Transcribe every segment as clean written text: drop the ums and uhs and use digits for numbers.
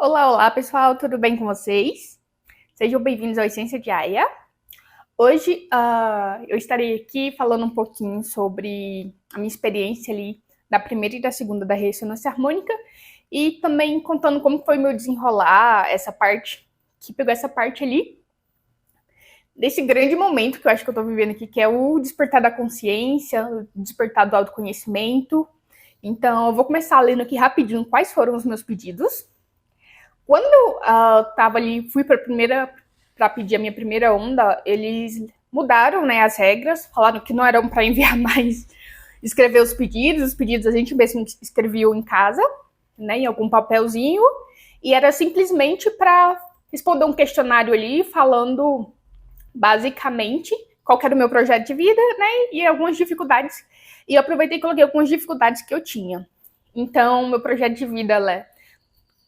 Olá, olá pessoal, tudo bem com vocês? Sejam bem-vindos ao Essência de Aya. Hoje eu estarei aqui falando um pouquinho sobre a minha experiência ali da primeira e da segunda da ressonância harmônica e também contando como foi meu desenrolar essa parte, que pegou essa parte ali desse grande momento que eu acho que eu tô vivendo aqui, que é o despertar da consciência, o despertar do autoconhecimento. Então, eu vou começar lendo aqui rapidinho quais foram os meus pedidos. Quando eu tava ali, fui para pedir a minha primeira onda, eles mudaram, né, as regras, falaram que não eram para enviar mais escrever os pedidos a gente mesmo escrevia em casa, né, em algum papelzinho, e era simplesmente para responder um questionário ali falando basicamente qual era o meu projeto de vida, né, e algumas dificuldades. E eu aproveitei e coloquei algumas dificuldades que eu tinha. Então, meu projeto de vida,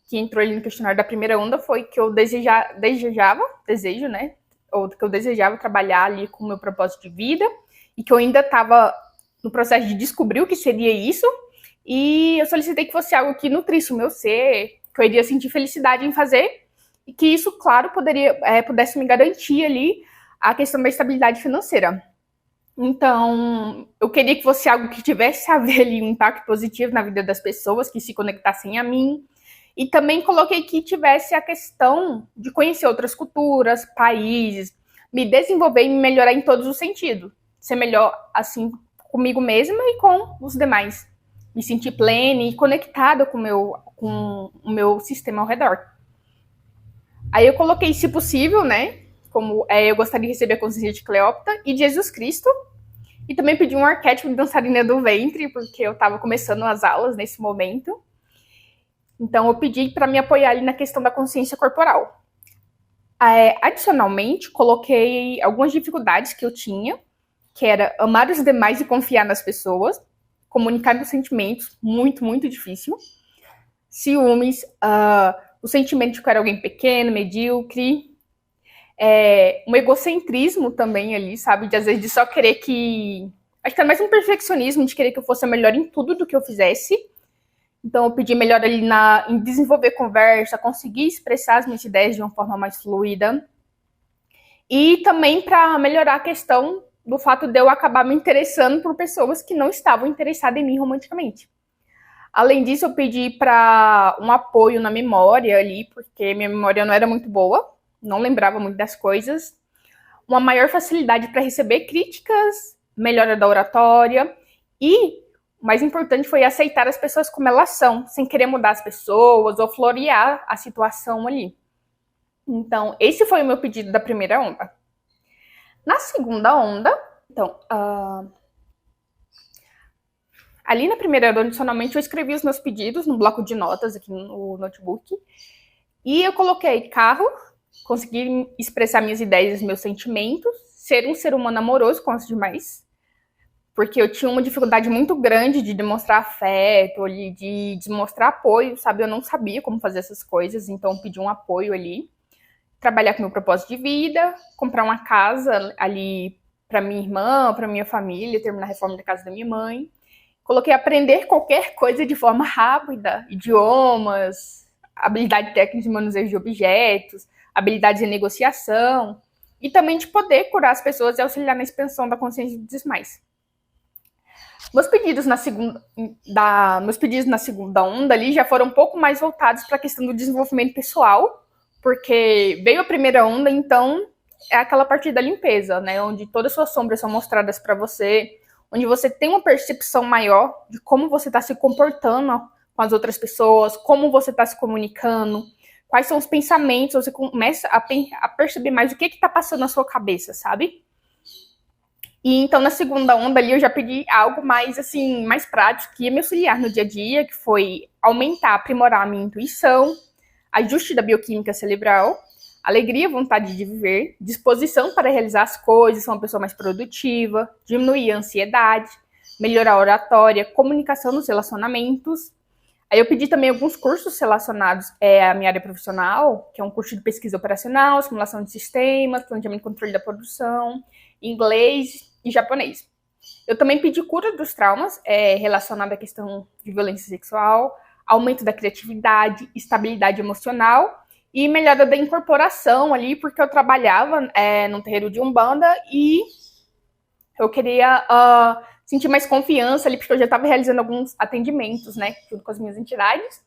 que entrou ali no questionário da primeira onda foi que eu desejo, né? Ou que eu desejava trabalhar ali com o meu propósito de vida e que eu ainda estava no processo de descobrir o que seria isso. E eu solicitei que fosse algo que nutrisse o meu ser, que eu iria sentir felicidade em fazer e que isso, claro, pudesse me garantir ali a questão da estabilidade financeira. Então, eu queria que fosse algo que tivesse a ver ali um impacto positivo na vida das pessoas, que se conectassem a mim, e também coloquei que tivesse a questão de conhecer outras culturas, países, me desenvolver e me melhorar em todos os sentidos. Ser melhor, assim, comigo mesma e com os demais. Me sentir plena e conectada com o meu sistema ao redor. Aí eu coloquei, se possível, né? Como eu gostaria de receber a consciência de Cleópatra e de Jesus Cristo. E também pedi um arquétipo de dançarina do ventre, porque eu estava começando as aulas nesse momento. Então, eu pedi para me apoiar ali na questão da consciência corporal. Adicionalmente, coloquei algumas dificuldades que eu tinha, que era amar os demais e confiar nas pessoas, comunicar meus sentimentos, muito, muito difícil. Ciúmes, o sentimento de que eu era alguém pequeno, medíocre. Um egocentrismo também ali, sabe? De às vezes de só querer que... Acho que era mais um perfeccionismo de querer que eu fosse a melhor em tudo do que eu fizesse. Então, eu pedi melhor ali em desenvolver conversa, conseguir expressar as minhas ideias de uma forma mais fluida. E também para melhorar a questão do fato de eu acabar me interessando por pessoas que não estavam interessadas em mim romanticamente. Além disso, eu pedi para um apoio na memória ali, porque minha memória não era muito boa, não lembrava muito das coisas. Uma maior facilidade para receber críticas, melhora da oratória e o mais importante foi aceitar as pessoas como elas são, sem querer mudar as pessoas ou florear a situação ali. Então, esse foi o meu pedido da primeira onda. Na segunda onda, então, ali na primeira onda, adicionalmente, eu escrevi os meus pedidos no bloco de notas aqui no notebook. E eu coloquei carro, conseguir expressar minhas ideias e meus sentimentos, ser um ser humano amoroso com os demais, porque eu tinha uma dificuldade muito grande de demonstrar afeto, de demonstrar apoio, sabe? Eu não sabia como fazer essas coisas, então pedi um apoio ali. Trabalhar com meu propósito de vida, comprar uma casa ali para minha irmã, para minha família, terminar a reforma da casa da minha mãe. Coloquei aprender qualquer coisa de forma rápida, idiomas, habilidade técnica de manuseio de objetos, habilidades de negociação, e também de poder curar as pessoas e auxiliar na expansão da consciência dos demais. Meus pedidos na segunda onda ali já foram um pouco mais voltados para a questão do desenvolvimento pessoal, porque veio a primeira onda, então é aquela parte da limpeza, né, onde todas as suas sombras são mostradas para você, onde você tem uma percepção maior de como você está se comportando com as outras pessoas, como você está se comunicando, quais são os pensamentos, você começa a perceber mais o que está passando na sua cabeça, sabe? E então, na segunda onda ali, eu já pedi algo mais, assim, mais prático, que ia me auxiliar no dia a dia, que foi aumentar, aprimorar a minha intuição, ajuste da bioquímica cerebral, alegria, vontade de viver, disposição para realizar as coisas, ser uma pessoa mais produtiva, diminuir a ansiedade, melhorar a oratória, comunicação nos relacionamentos. Aí eu pedi também alguns cursos relacionados à minha área profissional, que é um curso de pesquisa operacional, simulação de sistemas, planejamento e controle da produção, inglês e japonês. Eu também pedi cura dos traumas relacionados à questão de violência sexual, aumento da criatividade, estabilidade emocional e melhora da incorporação ali, porque eu trabalhava num terreiro de Umbanda e eu queria sentir mais confiança ali, porque eu já estava realizando alguns atendimentos, né, junto com as minhas entidades.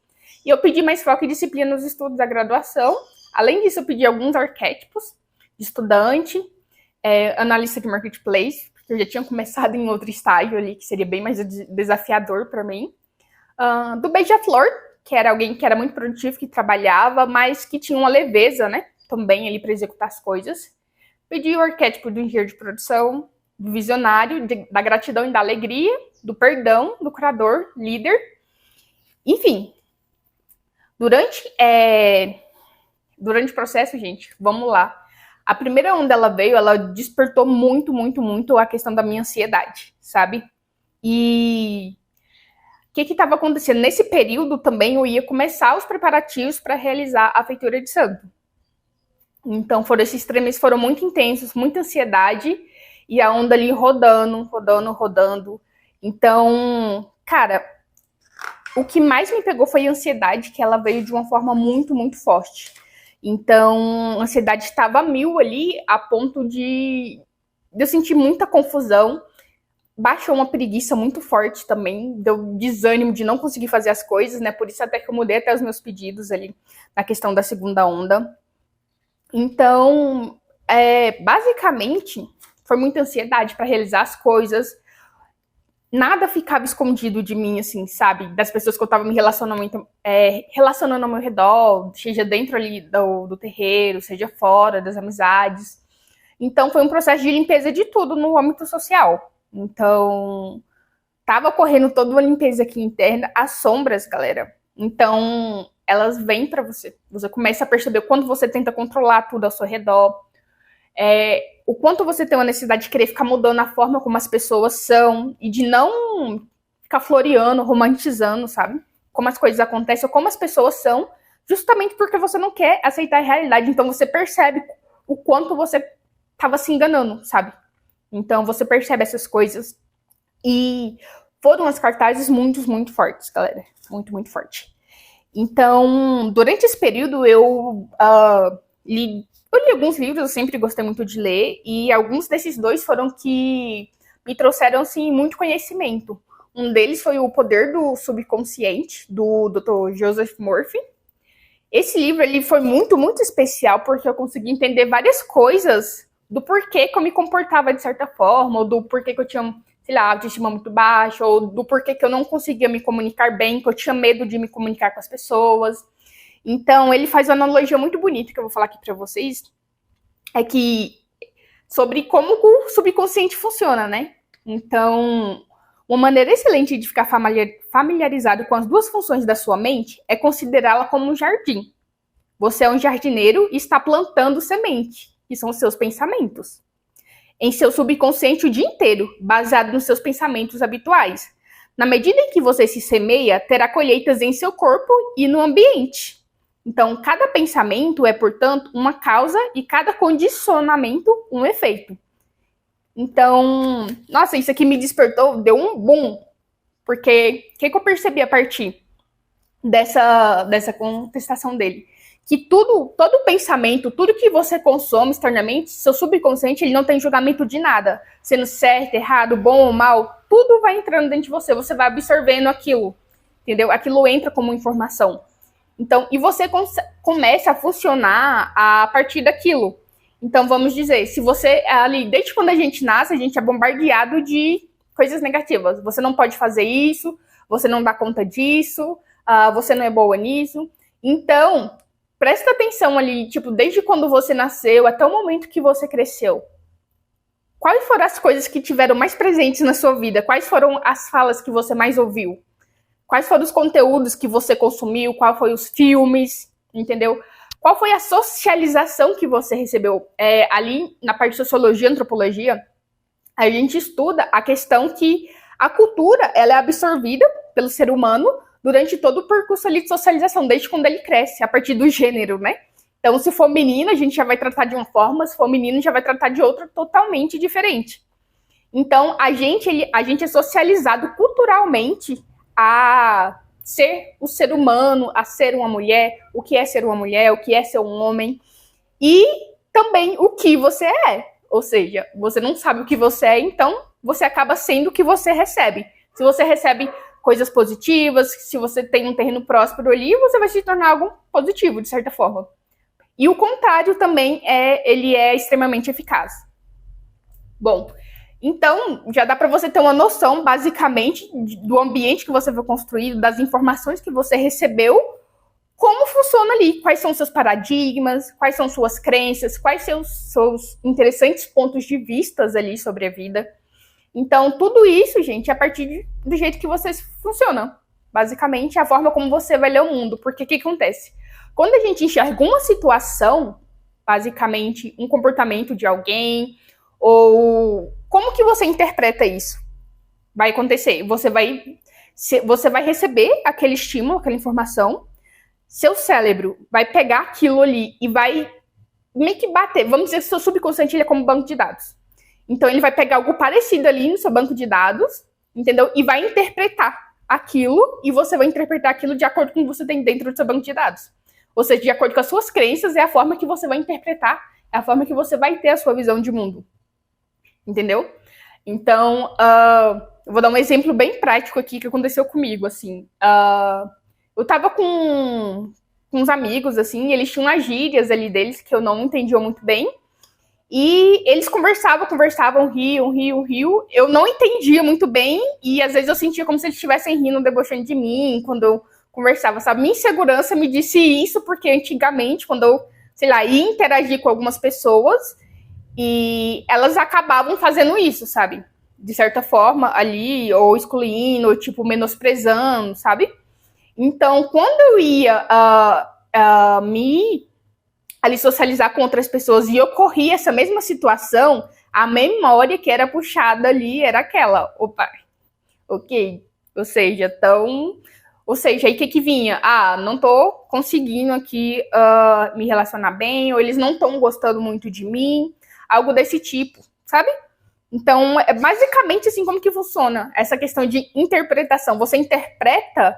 E eu pedi mais foco e disciplina nos estudos da graduação. Além disso, eu pedi alguns arquétipos de estudante, analista de marketplace, porque eu já tinha começado em outro estágio ali, que seria bem mais desafiador para mim. Do beija-flor, que era alguém que era muito produtivo, que trabalhava, mas que tinha uma leveza, né, também ali para executar as coisas. Pedi o arquétipo do engenheiro de produção, do visionário, da gratidão e da alegria, do perdão, do curador, líder. Enfim, durante o processo, gente, vamos lá. A primeira onda ela veio, ela despertou muito, muito, muito a questão da minha ansiedade, sabe? E o que estava acontecendo? Nesse período também eu ia começar os preparativos para realizar a feitura de santo. Então esses 3 meses foram muito intensos, muita ansiedade e a onda ali rodando. Então, cara, o que mais me pegou foi a ansiedade, que ela veio de uma forma muito, muito forte. Então, a ansiedade estava 1000 ali, a ponto de eu sentir muita confusão. Baixou uma preguiça muito forte também, deu desânimo de não conseguir fazer as coisas, né? Por isso até que eu mudei até os meus pedidos ali na questão da segunda onda. Então, basicamente, foi muita ansiedade para realizar as coisas. Nada ficava escondido de mim, assim, sabe? Das pessoas que eu tava me relacionando ao meu redor, seja dentro ali do terreiro, seja fora, das amizades. Então, foi um processo de limpeza de tudo no âmbito social. Então, tava correndo toda uma limpeza aqui interna. As sombras, galera, então, elas vêm pra você. Você começa a perceber quando você tenta controlar tudo ao seu redor. O quanto você tem uma necessidade de querer ficar mudando a forma como as pessoas são e de não ficar floreando, romantizando, sabe? Como as coisas acontecem ou como as pessoas são, justamente porque você não quer aceitar a realidade. Então você percebe o quanto você estava se enganando, sabe? Então você percebe essas coisas. E foram as cartazes muito, muito fortes, galera. Muito, muito forte. Então, durante esse período, eu li alguns livros, eu sempre gostei muito de ler, e alguns desses 2 foram que me trouxeram, assim, muito conhecimento. Um deles foi O Poder do Subconsciente, do Dr. Joseph Murphy. Esse livro, ele foi muito, muito especial, porque eu consegui entender várias coisas do porquê que eu me comportava de certa forma, ou do porquê que eu tinha, sei lá, autoestima muito baixa, ou do porquê que eu não conseguia me comunicar bem, que eu tinha medo de me comunicar com as pessoas. Então, ele faz uma analogia muito bonita que eu vou falar aqui para vocês, sobre como o subconsciente funciona, né? Então, uma maneira excelente de ficar familiarizado com as 2 funções da sua mente é considerá-la como um jardim. Você é um jardineiro e está plantando semente, que são os seus pensamentos, em seu subconsciente o dia inteiro, baseado nos seus pensamentos habituais. Na medida em que você se semeia, terá colheitas em seu corpo e no ambiente. Então, cada pensamento é, portanto, uma causa e cada condicionamento um efeito. Então, nossa, isso aqui me despertou, deu um boom. Porque o que eu percebi a partir dessa contestação dele? Que todo pensamento, tudo que você consome externamente, seu subconsciente, ele não tem julgamento de nada. Sendo certo, errado, bom ou mal, tudo vai entrando dentro de você. Você vai absorvendo aquilo, entendeu? Aquilo entra como informação. Então, e você começa a funcionar a partir daquilo. Então, vamos dizer, se você ali, desde quando a gente nasce, a gente é bombardeado de coisas negativas. Você não pode fazer isso, você não dá conta disso, você não é boa nisso. Então, presta atenção ali, tipo, desde quando você nasceu até o momento que você cresceu. Quais foram as coisas que tiveram mais presentes na sua vida? Quais foram as falas que você mais ouviu? Quais foram os conteúdos que você consumiu? Quais foram os filmes? Entendeu? Qual foi a socialização que você recebeu? Ali, na parte de sociologia, antropologia, a gente estuda a questão que a cultura ela é absorvida pelo ser humano durante todo o percurso ali de socialização, desde quando ele cresce, a partir do gênero, né? Então, se for menina, a gente já vai tratar de uma forma, se for menino, já vai tratar de outra totalmente diferente. Então, a gente é socializado culturalmente a ser o ser humano, a ser uma mulher, o que é ser uma mulher, o que é ser um homem, e também o que você é. Ou seja, você não sabe o que você é, então você acaba sendo o que você recebe. Se você recebe coisas positivas, se você tem um terreno próspero ali, você vai se tornar algo positivo, de certa forma. E o contrário também ele é extremamente eficaz. Bom, então já dá para você ter uma noção, basicamente, do ambiente que você foi construído, das informações que você recebeu, como funciona ali, quais são seus paradigmas, quais são suas crenças, quais são os seus interessantes pontos de vista ali sobre a vida. Então, tudo isso, gente, é a partir do jeito que vocês funcionam. Basicamente, é a forma como você vai ler o mundo. Porque o que acontece? Quando a gente enxerga uma situação, basicamente, um comportamento de alguém, ou como que você interpreta isso? Vai acontecer. Você vai receber aquele estímulo, aquela informação, seu cérebro vai pegar aquilo ali e vai meio que bater. Vamos dizer que seu subconsciente ele é como banco de dados. Então, ele vai pegar algo parecido ali no seu banco de dados, entendeu? E vai interpretar aquilo, e você vai interpretar aquilo de acordo com o que você tem dentro do seu banco de dados. Ou seja, de acordo com as suas crenças, é a forma que você vai interpretar, é a forma que você vai ter a sua visão de mundo. Entendeu? Então, eu vou dar um exemplo bem prático aqui que aconteceu comigo, assim. Eu tava com uns amigos, assim, e eles tinham as gírias ali deles que eu não entendia muito bem. E eles conversavam, riam. Eu não entendia muito bem e às vezes eu sentia como se eles estivessem rindo, debochando de mim quando eu conversava, sabe? Minha insegurança me disse isso porque antigamente, quando eu, sei lá, ia interagir com algumas pessoas e elas acabavam fazendo isso, sabe? De certa forma ali, ou excluindo, ou tipo, menosprezando, sabe? Então, quando eu ia me ali socializar com outras pessoas e ocorria essa mesma situação, a memória que era puxada ali era aquela, opa, ok, ou seja, aí o que vinha? Não tô conseguindo aqui me relacionar bem, ou eles não estão gostando muito de mim, algo desse tipo, sabe? Então, é basicamente assim como que funciona essa questão de interpretação. Você interpreta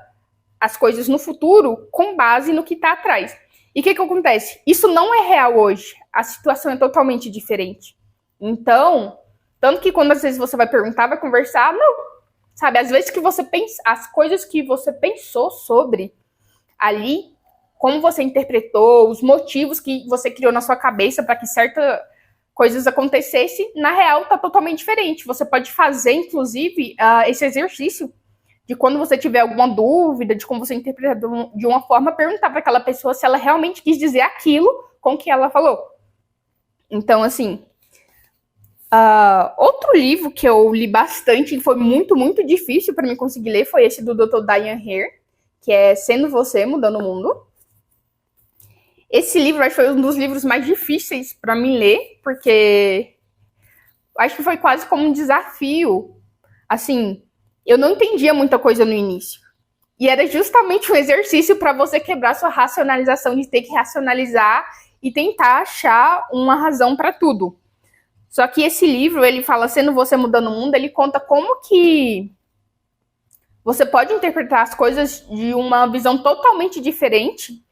as coisas no futuro com base no que está atrás. E o que acontece? Isso não é real hoje. A situação é totalmente diferente. Então, tanto que quando às vezes você vai perguntar, vai conversar, não. Sabe, às vezes que você pensa, as coisas que você pensou sobre ali, como você interpretou, os motivos que você criou na sua cabeça para que certas coisas acontecessem, na real tá totalmente diferente. Você pode fazer, inclusive, esse exercício de quando você tiver alguma dúvida de como você interpreta de uma forma, perguntar para aquela pessoa se ela realmente quis dizer aquilo com o que ela falou. Então, assim, outro livro que eu li bastante e foi muito, muito difícil para mim conseguir ler foi esse do Dr. Diane Hare, que é Sendo Você, Mudando o Mundo. Esse livro acho que foi um dos livros mais difíceis para mim ler, porque acho que foi quase como um desafio. Assim, eu não entendia muita coisa no início. E era justamente um exercício para você quebrar sua racionalização de ter que racionalizar e tentar achar uma razão para tudo. Só que esse livro, ele fala Sendo Você Mudando o Mundo, ele conta como que você pode interpretar as coisas de uma visão totalmente diferente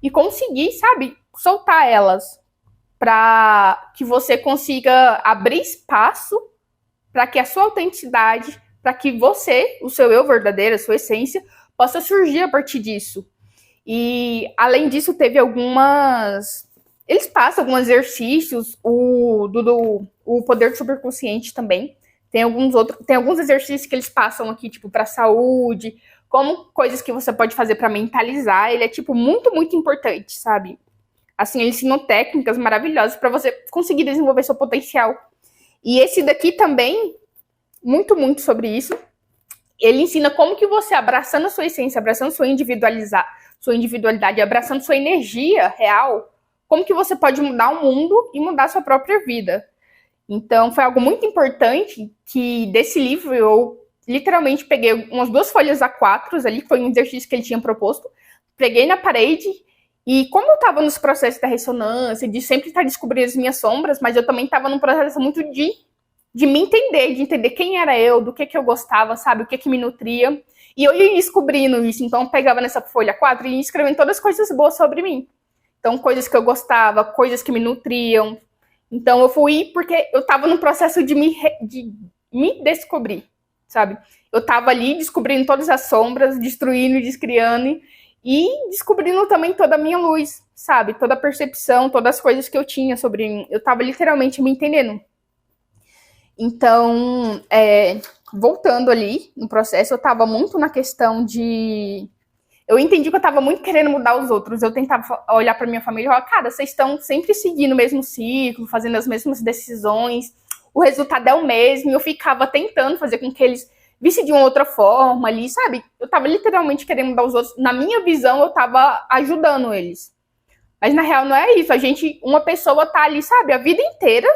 e conseguir, sabe, soltar elas para que você consiga abrir espaço para que a sua autenticidade, para que você, o seu eu verdadeiro, a sua essência, possa surgir a partir disso. E, além disso, teve eles passam alguns exercícios, o poder superconsciente também. Tem alguns exercícios que eles passam aqui, tipo, para saúde, como coisas que você pode fazer para mentalizar. Ele é, tipo, muito, muito importante, sabe? Assim, eles ensinam técnicas maravilhosas para você conseguir desenvolver seu potencial. E esse daqui também, muito, muito sobre isso. Ele ensina como que você, abraçando a sua essência, abraçando sua individualidade, abraçando sua energia real, como que você pode mudar o mundo e mudar a sua própria vida. Então, foi algo muito importante que desse livro eu literalmente peguei umas 2 folhas A4 ali, que foi um exercício que ele tinha proposto, peguei na parede e como eu estava nos processos da ressonância, de sempre estar descobrindo as minhas sombras, mas eu também estava num processo muito de me entender, de entender quem era eu, do que eu gostava, sabe, o que me nutria. E eu ia descobrindo isso, então eu pegava nessa folha 4 e ia escrevendo todas as coisas boas sobre mim. Então, coisas que eu gostava, coisas que me nutriam. Então, eu fui porque eu tava no processo de me descobrir, sabe? Eu tava ali descobrindo todas as sombras, destruindo, descriando e descobrindo também toda a minha luz, sabe? Toda a percepção, todas as coisas que eu tinha sobre mim. Eu tava literalmente me entendendo. Então, voltando ali no processo, eu tava muito na questão de... Eu entendi que eu tava muito querendo mudar os outros. Eu tentava olhar pra minha família e falar, cara, vocês estão sempre seguindo o mesmo ciclo, fazendo as mesmas decisões, o resultado é o mesmo, e eu ficava tentando fazer com que eles vissem de uma outra forma ali, sabe? Eu tava literalmente querendo mudar os outros. Na minha visão, eu tava ajudando eles. Mas na real não é isso. Uma pessoa tá ali, sabe, a vida inteira.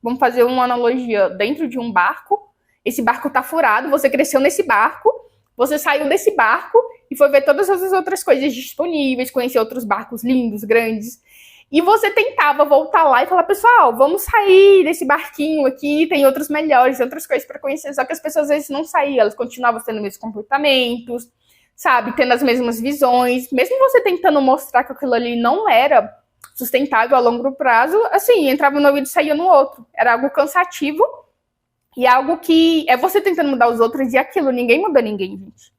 Vamos fazer uma analogia dentro de um barco. Esse barco tá furado, você cresceu nesse barco, você saiu desse barco e foi ver todas as outras coisas disponíveis, conhecer outros barcos lindos, grandes. E você tentava voltar lá e falar, pessoal, vamos sair desse barquinho aqui, tem outros melhores, outras coisas para conhecer. Só que as pessoas às vezes não saíam, elas continuavam tendo os mesmos comportamentos, sabe, tendo as mesmas visões. Mesmo você tentando mostrar que aquilo ali não era sustentável a longo prazo, assim, entrava no ouvido e saía no outro. Era algo cansativo e algo que é você tentando mudar os outros e aquilo, ninguém muda ninguém, gente.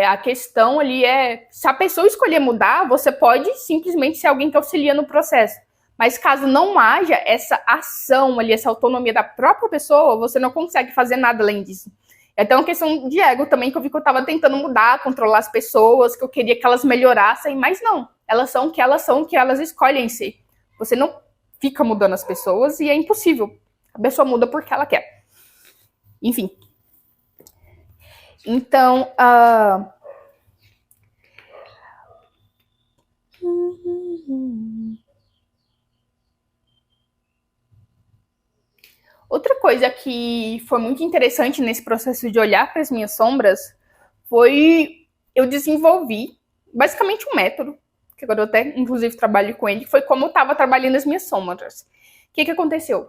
A questão ali é, se a pessoa escolher mudar, você pode simplesmente ser alguém que auxilia no processo. Mas caso não haja essa ação ali, essa autonomia da própria pessoa, você não consegue fazer nada além disso. Então, uma questão de ego também, que eu vi que eu estava tentando mudar, controlar as pessoas, que eu queria que elas melhorassem, mas não. Elas são o que elas escolhem ser. Você não fica mudando as pessoas e é impossível. A pessoa muda porque ela quer. Enfim. Então, outra coisa que foi muito interessante nesse processo de olhar para as minhas sombras foi eu desenvolvi basicamente um método, que agora eu até inclusive trabalho com ele, foi como eu estava trabalhando as minhas sombras. O que aconteceu?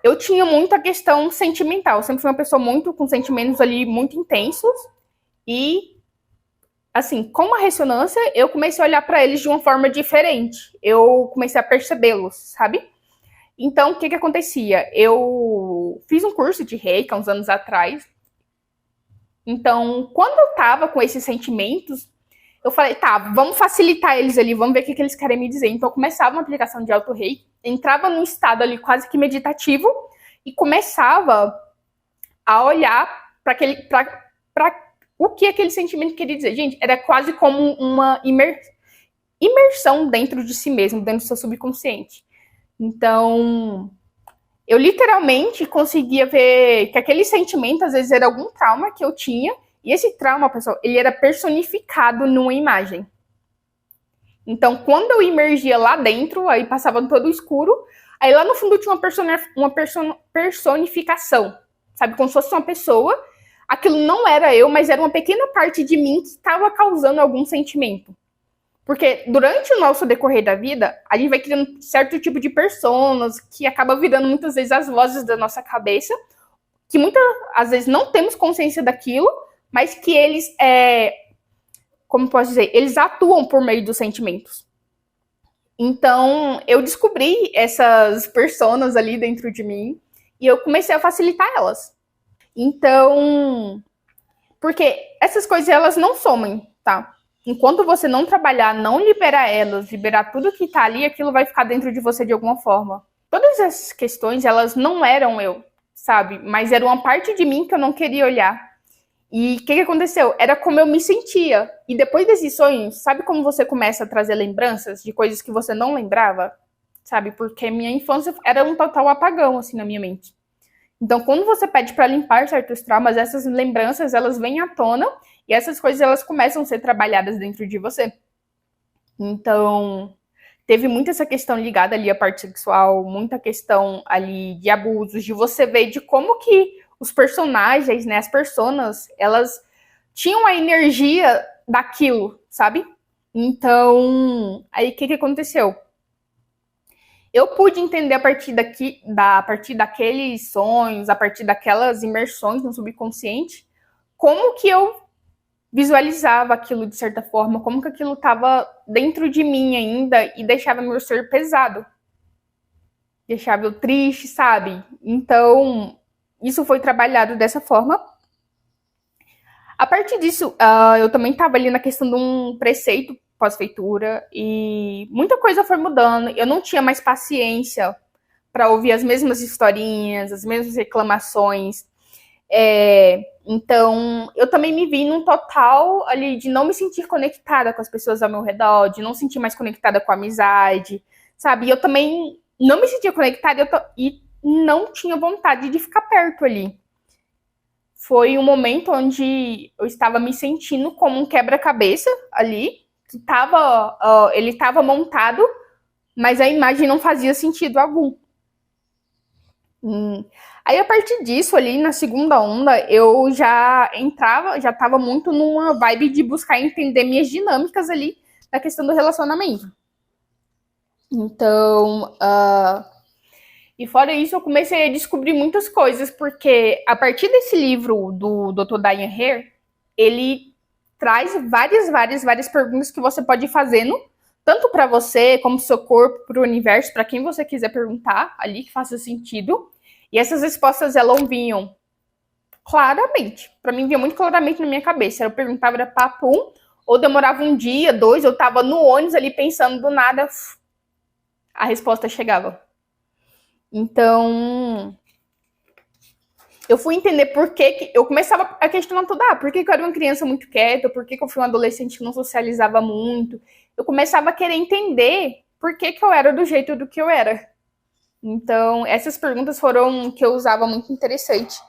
Eu tinha muita questão sentimental, eu sempre fui uma pessoa muito com sentimentos ali muito intensos e assim, com a ressonância, eu comecei a olhar para eles de uma forma diferente. Eu comecei a percebê-los, sabe? Então, o que acontecia? Eu fiz um curso de Reiki há uns anos atrás. Então, quando eu tava com esses sentimentos, eu falei, tá, vamos facilitar eles ali, vamos ver o que eles querem me dizer. Então, eu começava uma aplicação de auto-reiki, entrava num estado ali quase que meditativo e começava a olhar para o que aquele sentimento queria dizer. Gente, era quase como uma imersão dentro de si mesmo, dentro do seu subconsciente. Então, eu literalmente conseguia ver que aquele sentimento, às vezes, era algum trauma que eu tinha, e esse trauma, pessoal, ele era personificado numa imagem. Então, quando eu imergia lá dentro, aí passava todo o escuro, aí lá no fundo tinha uma personificação, sabe? Como se fosse uma pessoa. Aquilo não era eu, mas era uma pequena parte de mim que estava causando algum sentimento. Porque durante o nosso decorrer da vida, a gente vai criando certo tipo de personas que acaba virando muitas vezes as vozes da nossa cabeça, que muitas às vezes não temos consciência daquilo, mas que eles, como posso dizer, eles atuam por meio dos sentimentos. Então, eu descobri essas personas ali dentro de mim e eu comecei a facilitar elas. Então, porque essas coisas, elas não somem, tá? Enquanto você não trabalhar, não liberar elas, liberar tudo que tá ali, aquilo vai ficar dentro de você de alguma forma. Todas essas questões, elas não eram eu, sabe? Mas era uma parte de mim que eu não queria olhar. E o que aconteceu? Era como eu me sentia. E depois desses sonhos, sabe como você começa a trazer lembranças de coisas que você não lembrava? Sabe? Porque minha infância era um total apagão, assim, na minha mente. Então, quando você pede para limpar certos traumas, essas lembranças, elas vêm à tona e essas coisas, elas começam a ser trabalhadas dentro de você. Então, teve muita essa questão ligada ali à parte sexual, muita questão ali de abusos, de você ver de como que os personagens, né, as personas, elas tinham a energia daquilo, sabe? Então, aí o que aconteceu? Eu pude entender a partir daqueles sonhos, a partir daquelas imersões no subconsciente, como que eu visualizava aquilo de certa forma, como que aquilo estava dentro de mim ainda e deixava meu ser pesado, deixava eu triste, sabe? Então, isso foi trabalhado dessa forma. A partir disso, eu também estava ali na questão de um preceito pós-feitura e muita coisa foi mudando. Eu não tinha mais paciência para ouvir as mesmas historinhas, as mesmas reclamações. Então, eu também me vi num total ali de não me sentir conectada com as pessoas ao meu redor, de não sentir mais conectada com a amizade, sabe? E eu também não me sentia conectada e não tinha vontade de ficar perto ali. Foi um momento onde eu estava me sentindo como um quebra-cabeça ali, que ele estava montado, mas a imagem não fazia sentido algum. Aí, a partir disso, ali na segunda onda, eu já estava muito numa vibe de buscar entender minhas dinâmicas ali na questão do relacionamento. Então, e fora isso, eu comecei a descobrir muitas coisas, porque a partir desse livro do Dr. Diane Hare, ele traz várias perguntas que você pode ir fazendo, tanto para você, como pro seu corpo, para o universo, para quem você quiser perguntar ali, que faça sentido. E essas respostas, elas vinham claramente. Para mim, vinha muito claramente na minha cabeça. Eu perguntava, era papo um, ou demorava um dia, dois, eu tava no ônibus ali pensando, do nada, a resposta chegava. Então, eu fui entender por que eu começava a questionar tudo. Por que eu era uma criança muito quieta? Por que eu fui um adolescente que não socializava muito? Eu começava a querer entender por que eu era do jeito do que eu era. Então, essas perguntas foram que eu usava muito interessante.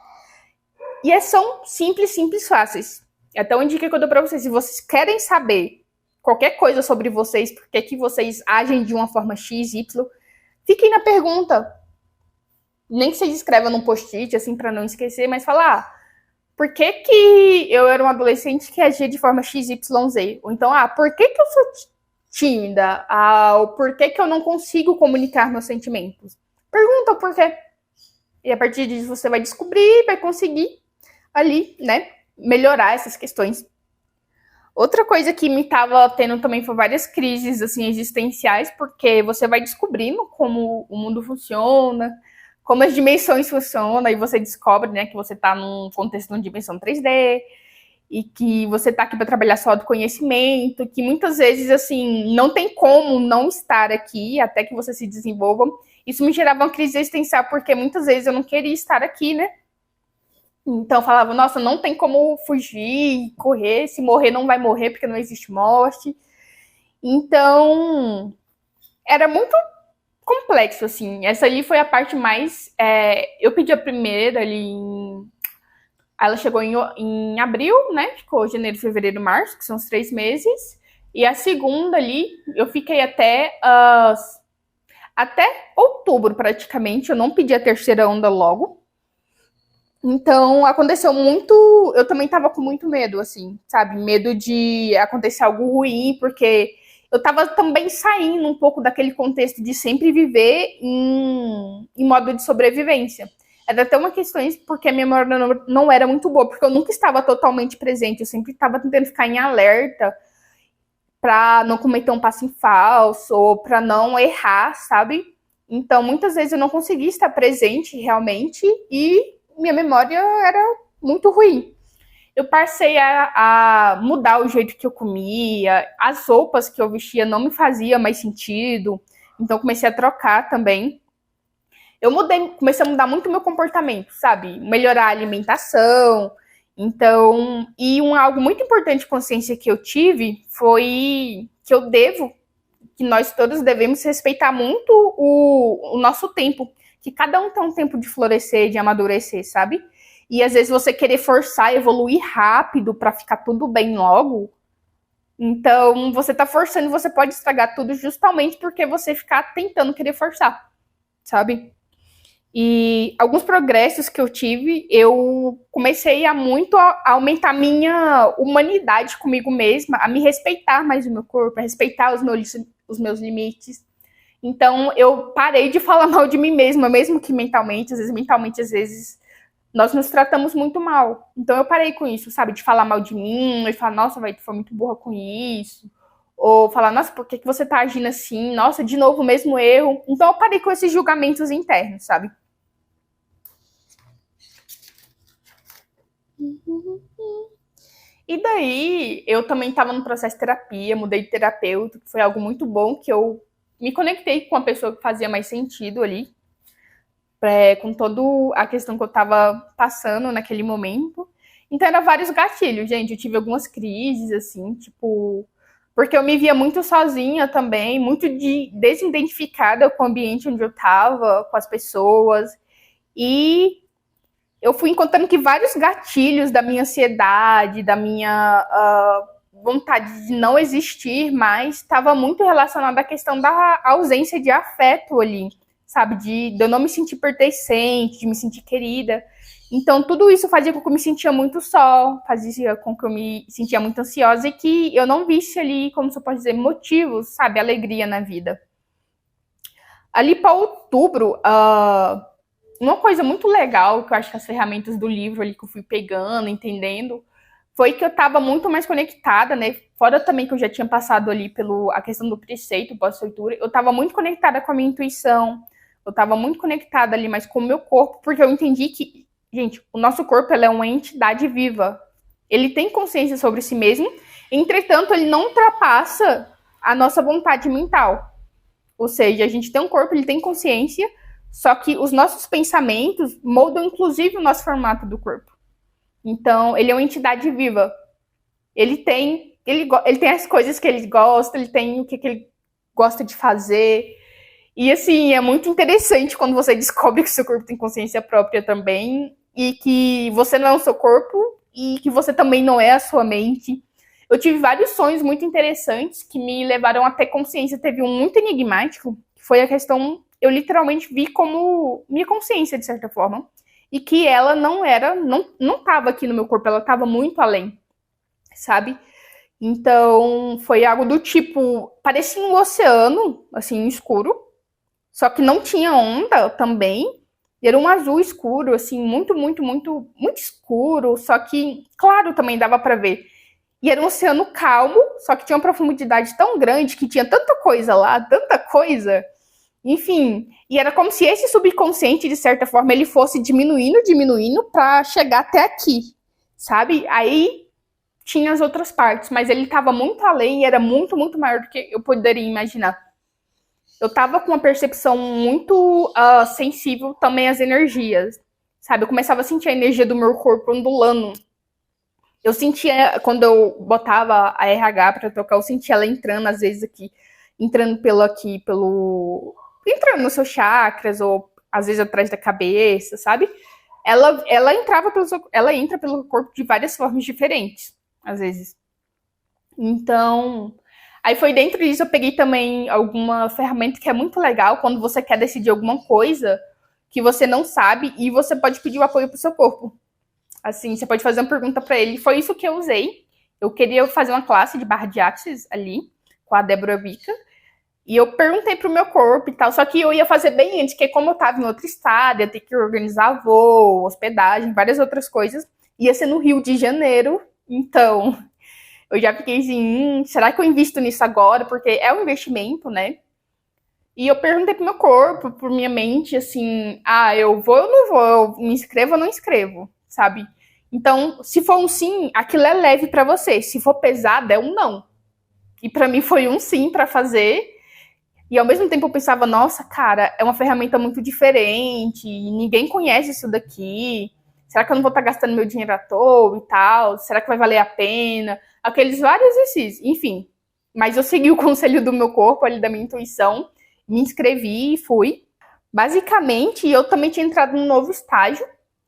E são simples, fáceis. Até uma dica que eu dou pra vocês. Se vocês querem saber qualquer coisa sobre vocês, por que vocês agem de uma forma X, Y, fiquem na pergunta. Nem que vocês escrevam num post-it, assim, pra não esquecer, mas falar, por que eu era um adolescente que agia de forma XYZ? Ou então, por que eu sou tímida? Ou por que eu não consigo comunicar meus sentimentos? Pergunta o porquê. E a partir disso você vai descobrir, vai conseguir ali, né, melhorar essas questões. Outra coisa que me tava tendo também foi várias crises, assim, existenciais, porque você vai descobrindo como o mundo funciona, como as dimensões funcionam, e você descobre, né, que você está num contexto de uma dimensão 3D, e que você está aqui para trabalhar só do conhecimento, que muitas vezes, assim, não tem como não estar aqui até que você se desenvolva. Isso me gerava uma crise existencial, porque muitas vezes eu não queria estar aqui, né? Então eu falava, nossa, não tem como fugir, correr, se morrer não vai morrer, porque não existe morte. Então, era muito complexo, assim. Essa ali foi a parte mais... eu pedi a primeira ali ela chegou em abril, né? Ficou janeiro, fevereiro, março, que são os 3 meses. E a segunda ali, eu fiquei até outubro, praticamente. Eu não pedi a terceira onda logo. Então, aconteceu muito... Eu também tava com muito medo, assim, sabe? Medo de acontecer algo ruim, porque eu tava também saindo um pouco daquele contexto de sempre viver em modo de sobrevivência. Era até uma questão porque a minha memória não era muito boa, porque eu nunca estava totalmente presente, eu sempre estava tentando ficar em alerta para não cometer um passo em falso, ou para não errar, sabe? Então, muitas vezes eu não conseguia estar presente realmente e minha memória era muito ruim. Eu passei a mudar o jeito que eu comia, as roupas que eu vestia não me fazia mais sentido, então comecei a trocar também. Eu comecei a mudar muito o meu comportamento, sabe? Melhorar a alimentação. Então, algo muito importante de consciência que eu tive foi que nós todos devemos respeitar muito o nosso tempo. Que cada um tem um tempo de florescer, de amadurecer, sabe? E às vezes você querer forçar, evoluir rápido para ficar tudo bem logo. Então, você tá forçando e você pode estragar tudo justamente porque você ficar tentando querer forçar, sabe? E alguns progressos que eu tive, eu comecei a aumentar minha humanidade comigo mesma, a me respeitar mais o meu corpo, a respeitar os meus limites. Então, eu parei de falar mal de mim mesma, mesmo que mentalmente, às vezes nós nos tratamos muito mal. Então eu parei com isso, sabe? De falar mal de mim, e falar, nossa, vai, tu foi muito burra com isso. Ou falar, nossa, por que você tá agindo assim? Nossa, de novo o mesmo erro. Então eu parei com esses julgamentos internos, sabe? E daí, eu também estava no processo de terapia, mudei de terapeuta, que foi algo muito bom, que eu me conectei com uma pessoa que fazia mais sentido ali, com toda a questão que eu estava passando naquele momento. Então, eram vários gatilhos, gente. Eu tive algumas crises, assim, tipo... Porque eu me via muito sozinha também, muito desidentificada com o ambiente onde eu estava, com as pessoas. E eu fui encontrando que vários gatilhos da minha ansiedade, da minha vontade de não existir mais, estava muito relacionado à questão da ausência de afeto ali, sabe? De eu não me sentir pertencente, de me sentir querida. Então, tudo isso fazia com que eu me sentia muito só, fazia com que eu me sentia muito ansiosa e que eu não visse ali, como se eu posso dizer, motivos, sabe? Alegria na vida. Ali para outubro, uma coisa muito legal, que eu acho que as ferramentas do livro ali que eu fui pegando, entendendo, foi que eu estava muito mais conectada, né? Fora também que eu já tinha passado ali a questão do preceito, pós-leitura, eu estava muito conectada com a minha intuição, eu estava muito conectada ali, mas com o meu corpo, porque eu entendi que, gente, o nosso corpo é uma entidade viva. Ele tem consciência sobre si mesmo, entretanto, ele não ultrapassa a nossa vontade mental. Ou seja, a gente tem um corpo, ele tem consciência, só que os nossos pensamentos moldam, inclusive, o nosso formato do corpo. Então, ele é uma entidade viva. Ele tem as coisas que ele gosta, ele tem o que ele gosta de fazer. E, assim, é muito interessante quando você descobre que o seu corpo tem consciência própria também e que você não é o seu corpo e que você também não é a sua mente. Eu tive vários sonhos muito interessantes que me levaram a ter consciência. Teve um muito enigmático, que foi a questão... Eu literalmente vi como minha consciência, de certa forma. E que ela não estava aqui no meu corpo, ela estava muito além, sabe? Então, foi algo do tipo... Parecia um oceano, assim, escuro. Só que não tinha onda também. E era um azul escuro, assim, muito, muito, muito, muito escuro. Só que, claro, também dava para ver. E era um oceano calmo, só que tinha uma profundidade tão grande que tinha tanta coisa lá, tanta coisa. Enfim, e era como se esse subconsciente, de certa forma, ele fosse diminuindo para chegar até aqui, sabe? Aí tinha as outras partes, mas ele estava muito além e era muito, muito maior do que eu poderia imaginar. Eu estava com uma percepção muito sensível também às energias, sabe? Eu começava a sentir a energia do meu corpo ondulando. Eu sentia, quando eu botava a RH para tocar, eu sentia ela entrando, às vezes, entrando entrando nos seus chakras, ou às vezes atrás da cabeça, sabe? Ela entra pelo corpo de várias formas diferentes, às vezes. Então, aí foi dentro disso, eu peguei também alguma ferramenta que é muito legal quando você quer decidir alguma coisa que você não sabe e você pode pedir o apoio pro seu corpo. Assim, você pode fazer uma pergunta para ele. Foi isso que eu usei. Eu queria fazer uma classe de barra de axis ali, com a Débora Vica. E eu perguntei pro meu corpo e tal. Só que eu ia fazer bem antes, porque como eu tava em outro estado, ia ter que organizar voo, hospedagem, várias outras coisas. Ia ser no Rio de Janeiro. Então, eu já fiquei assim, será que eu invisto nisso agora? Porque é um investimento, né? E eu perguntei pro meu corpo, por minha mente, assim, eu vou ou não vou? Eu me inscrevo ou não inscrevo? Sabe? Então, se for um sim, aquilo é leve para você. Se for pesado, é um não. E para mim foi um sim para fazer. E ao mesmo tempo eu pensava, nossa, cara, é uma ferramenta muito diferente. Ninguém conhece isso daqui. Será que eu não vou estar gastando meu dinheiro à toa e tal? Será que vai valer a pena? Aqueles vários exercícios. Enfim. Mas eu segui o conselho do meu corpo, ali da minha intuição. Me inscrevi e fui. Basicamente, eu também tinha entrado num novo estágio,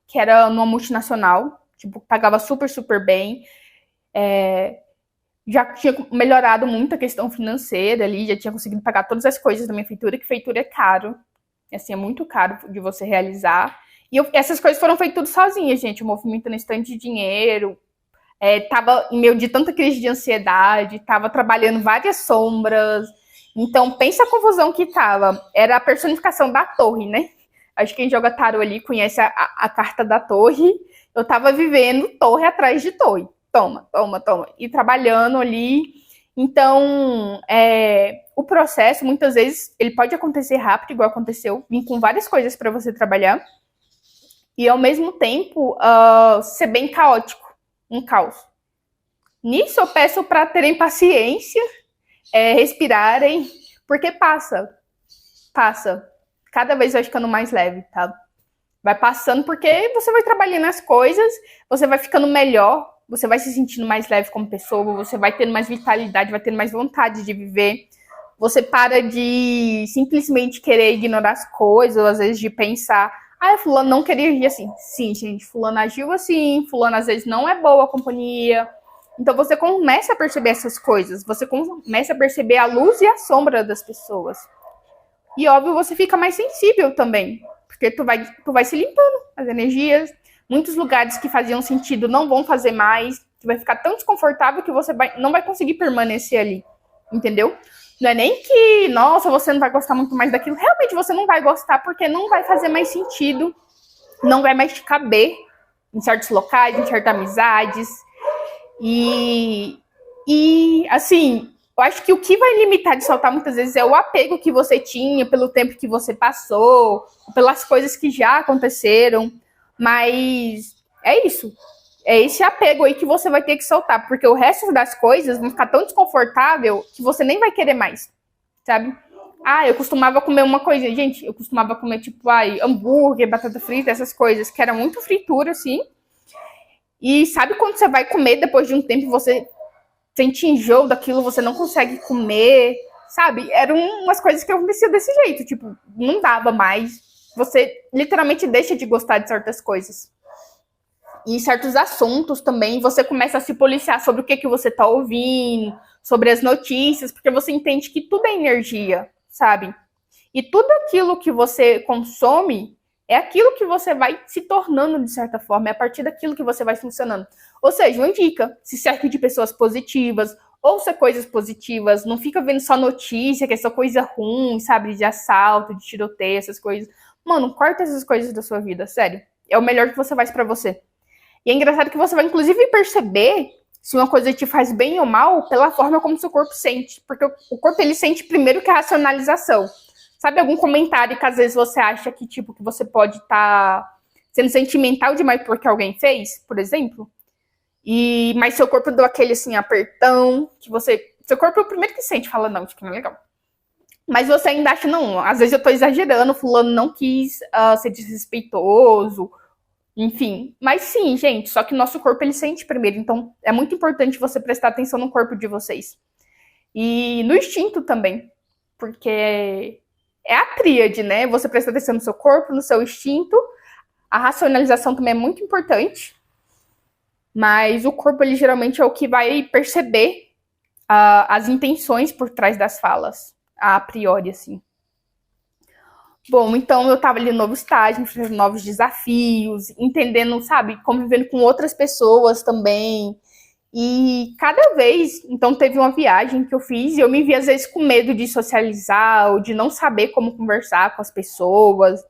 que era numa multinacional, tipo, pagava super, super bem. Já tinha melhorado muito a questão financeira ali, já tinha conseguido pagar todas as coisas da minha feitura, que feitura é caro. Assim, é muito caro de você realizar. E essas coisas foram feitas tudo sozinha, gente. O movimento nesse tanto de dinheiro. Tava em meio de tanta crise de ansiedade, tava trabalhando várias sombras. Então, pensa a confusão que tava. Era a personificação da torre, né? Acho que quem joga tarô ali conhece a carta da torre. Eu tava vivendo torre atrás de torre. Toma, toma, toma. E trabalhando ali. Então, o processo, muitas vezes, ele pode acontecer rápido, igual aconteceu. Vim com várias coisas para você trabalhar. E, ao mesmo tempo, ser bem caótico. Um caos. Nisso, eu peço para terem paciência, respirarem, porque passa. Cada vez vai ficando mais leve, tá? Vai passando porque você vai trabalhando as coisas, você vai ficando melhor, você vai se sentindo mais leve como pessoa, você vai tendo mais vitalidade, vai tendo mais vontade de viver. Você para de simplesmente querer ignorar as coisas, ou às vezes de pensar, fulano não queria agir assim. Sim, gente, fulano agiu assim, fulano às vezes não é boa a companhia. Então você começa a perceber essas coisas, você começa a perceber a luz e a sombra das pessoas. E óbvio, você fica mais sensível também, porque tu vai se limpando as energias. Muitos lugares que faziam sentido não vão fazer mais, tu vai ficar tão desconfortável que você não vai conseguir permanecer ali, entendeu? Não é nem que, nossa, você não vai gostar muito mais daquilo. Realmente você não vai gostar porque não vai fazer mais sentido, não vai mais te caber em certos locais, em certas amizades. E assim, eu acho que o que vai limitar de soltar muitas vezes é o apego que você tinha pelo tempo que você passou, pelas coisas que já aconteceram. Mas é isso. É esse apego aí que você vai ter que soltar, porque o resto das coisas vão ficar tão desconfortável que você nem vai querer mais, sabe? Eu costumava comer uma coisa, gente, eu costumava comer tipo, hambúrguer, batata frita, essas coisas, que era muito fritura, assim. E sabe quando você vai comer depois de um tempo você sente enjoo daquilo, você não consegue comer, sabe? Eram umas coisas que aconteciam desse jeito, tipo, não dava mais. Você literalmente deixa de gostar de certas coisas. E certos assuntos também, você começa a se policiar sobre o que você tá ouvindo, sobre as notícias, porque você entende que tudo é energia, sabe? E tudo aquilo que você consome é aquilo que você vai se tornando de certa forma, é a partir daquilo que você vai funcionando. Ou seja, uma dica, se cerque de pessoas positivas, ouça coisas positivas, não fica vendo só notícia, que é só coisa ruim, sabe, de assalto, de tiroteio, essas coisas. Mano, corta essas coisas da sua vida, sério. É o melhor que você faz pra você. E é engraçado que você vai, inclusive, perceber se uma coisa te faz bem ou mal pela forma como seu corpo sente. Porque o corpo, ele sente primeiro que a racionalização. Sabe algum comentário que às vezes você acha que, tipo, que você pode estar sendo sentimental demais porque alguém fez, por exemplo? Mas seu corpo deu aquele, assim, apertão, que você... Seu corpo é o primeiro que sente, fala, não, isso aqui não é legal. Mas você ainda acha, não, às vezes eu tô exagerando, fulano não quis ser desrespeitoso, enfim. Mas sim, gente, só que o nosso corpo, ele sente primeiro. Então, é muito importante você prestar atenção no corpo de vocês. E no instinto também, porque é a tríade, né? Você presta atenção no seu corpo, no seu instinto. A racionalização também é muito importante. Mas o corpo, ele geralmente é o que vai perceber as intenções por trás das falas. A priori, assim. Bom, então eu tava ali no novo estágio, enfrentando novos desafios, entendendo, sabe, convivendo com outras pessoas também. E cada vez, então teve uma viagem que eu fiz e eu me vi às vezes com medo de socializar ou de não saber como conversar com as pessoas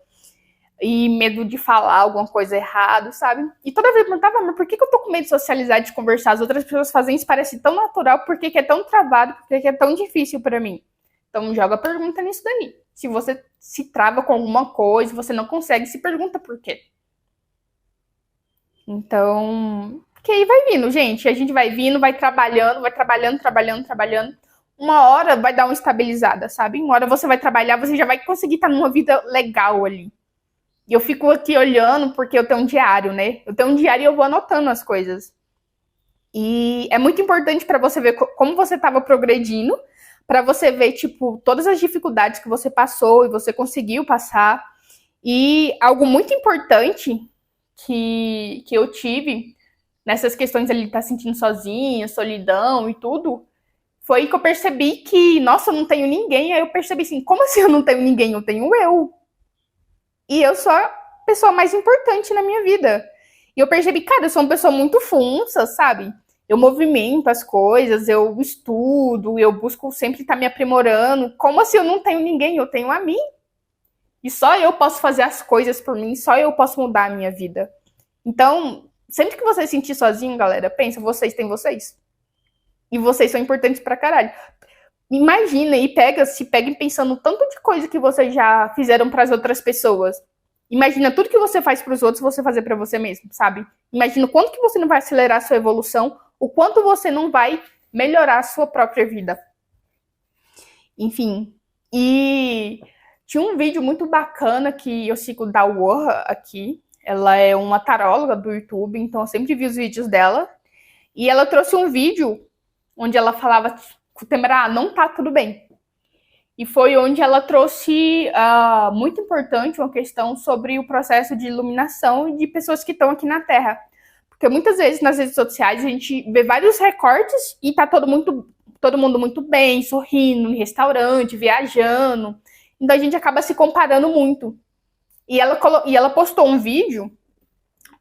e medo de falar alguma coisa errada, sabe? E toda vez eu perguntava, mas por que eu tô com medo de socializar, de conversar? As outras pessoas fazem isso, parece tão natural, por que é tão travado, por que é tão difícil pra mim? Então joga a pergunta nisso daí. Se você se trava com alguma coisa, você não consegue, se pergunta por quê. Então, que aí vai vindo, gente. A gente vai vindo, vai trabalhando. Uma hora vai dar uma estabilizada, sabe? Uma hora você vai trabalhar, você já vai conseguir estar numa vida legal ali. E eu fico aqui olhando porque eu tenho um diário, né? Eu tenho um diário e eu vou anotando as coisas. E é muito importante para você ver como você estava progredindo, para você ver, tipo, todas as dificuldades que você passou e você conseguiu passar. E algo muito importante que eu tive nessas questões ali de estar sentindo sozinha, solidão e tudo, foi que eu percebi que, nossa, eu não tenho ninguém. Aí eu percebi assim, como assim eu não tenho ninguém? Eu tenho eu. E eu sou a pessoa mais importante na minha vida. E eu percebi, cara, eu sou uma pessoa muito funça, sabe? Eu movimento as coisas, eu estudo, eu busco sempre estar me aprimorando. Como assim eu não tenho ninguém? Eu tenho a mim. E só eu posso fazer as coisas por mim, só eu posso mudar a minha vida. Então, sempre que você se sentir sozinho, galera, pensa, vocês têm vocês. E vocês são importantes pra caralho. Imagina e se peguem pensando tanto de coisa que vocês já fizeram para as outras pessoas. Imagina tudo que você faz para os outros, você fazer para você mesmo, sabe? Imagina o quanto que você não vai acelerar a sua evolução, o quanto você não vai melhorar a sua própria vida. Enfim, e tinha um vídeo muito bacana que eu sigo da Worra aqui. Ela é uma taróloga do YouTube, então eu sempre vi os vídeos dela. E ela trouxe um vídeo onde ela falava que o tema era não tá tudo bem. E foi onde ela trouxe, muito importante, uma questão sobre o processo de iluminação de pessoas que estão aqui na Terra. Porque muitas vezes nas redes sociais a gente vê vários recortes e tá todo mundo muito bem, sorrindo, em restaurante, viajando. Então a gente acaba se comparando muito. E ela postou um vídeo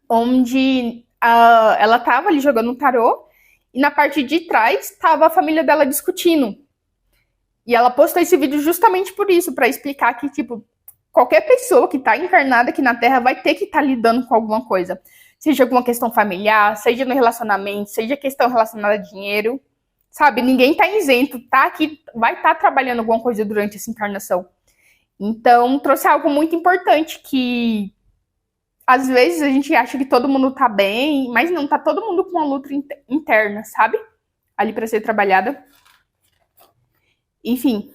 onde ela tava ali jogando um tarô e na parte de trás tava a família dela discutindo. E ela postou esse vídeo justamente por isso, para explicar que, tipo, qualquer pessoa que tá encarnada aqui na Terra vai ter que estar lidando com alguma coisa. Seja alguma questão familiar, seja no relacionamento, seja questão relacionada a dinheiro. Sabe? Ninguém tá isento, tá aqui, vai estar trabalhando alguma coisa durante essa encarnação. Então, trouxe algo muito importante que às vezes a gente acha que todo mundo tá bem, mas não, tá todo mundo com uma luta interna, sabe? Ali para ser trabalhada. Enfim,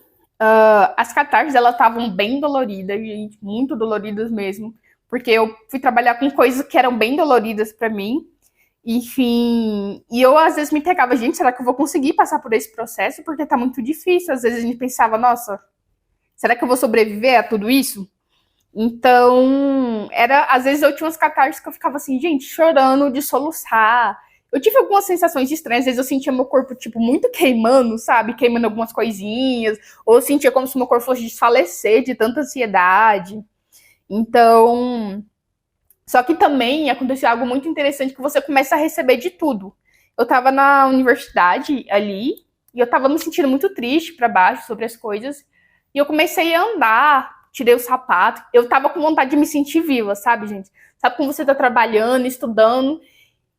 as catarses, elas estavam bem doloridas, gente, muito doloridas mesmo, porque eu fui trabalhar com coisas que eram bem doloridas para mim, enfim, e eu às vezes me pegava, gente, será que eu vou conseguir passar por esse processo? Porque tá muito difícil, às vezes a gente pensava, nossa, será que eu vou sobreviver a tudo isso? Então, às vezes eu tinha umas catarses que eu ficava assim, gente, chorando de soluçar. Eu tive algumas sensações estranhas, às vezes eu sentia meu corpo, tipo, muito queimando, sabe? Queimando algumas coisinhas, ou eu sentia como se meu corpo fosse desfalecer de tanta ansiedade. Então, só que também aconteceu algo muito interessante que você começa a receber de tudo. Eu tava na universidade ali, e eu tava me sentindo muito triste pra baixo sobre as coisas, e eu comecei a andar, tirei o sapato, eu tava com vontade de me sentir viva, sabe, gente? Sabe como você tá trabalhando, estudando,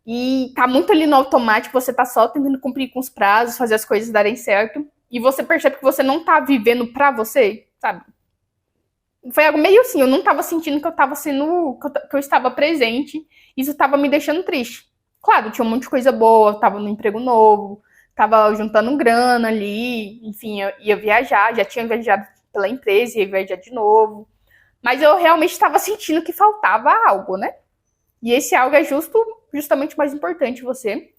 e tá muito ali no automático, você tá só tentando cumprir com os prazos, fazer as coisas darem certo, e você percebe que você não tá vivendo pra você, sabe? Foi algo meio assim, eu não tava sentindo que eu tava sendo, que eu estava presente, isso tava me deixando triste. Claro, tinha um monte de coisa boa, eu tava no emprego novo, tava juntando grana ali, enfim, eu ia viajar, já tinha viajado pela empresa, ia viajar de novo, mas eu realmente estava sentindo que faltava algo, né? E esse algo é justamente o mais importante você.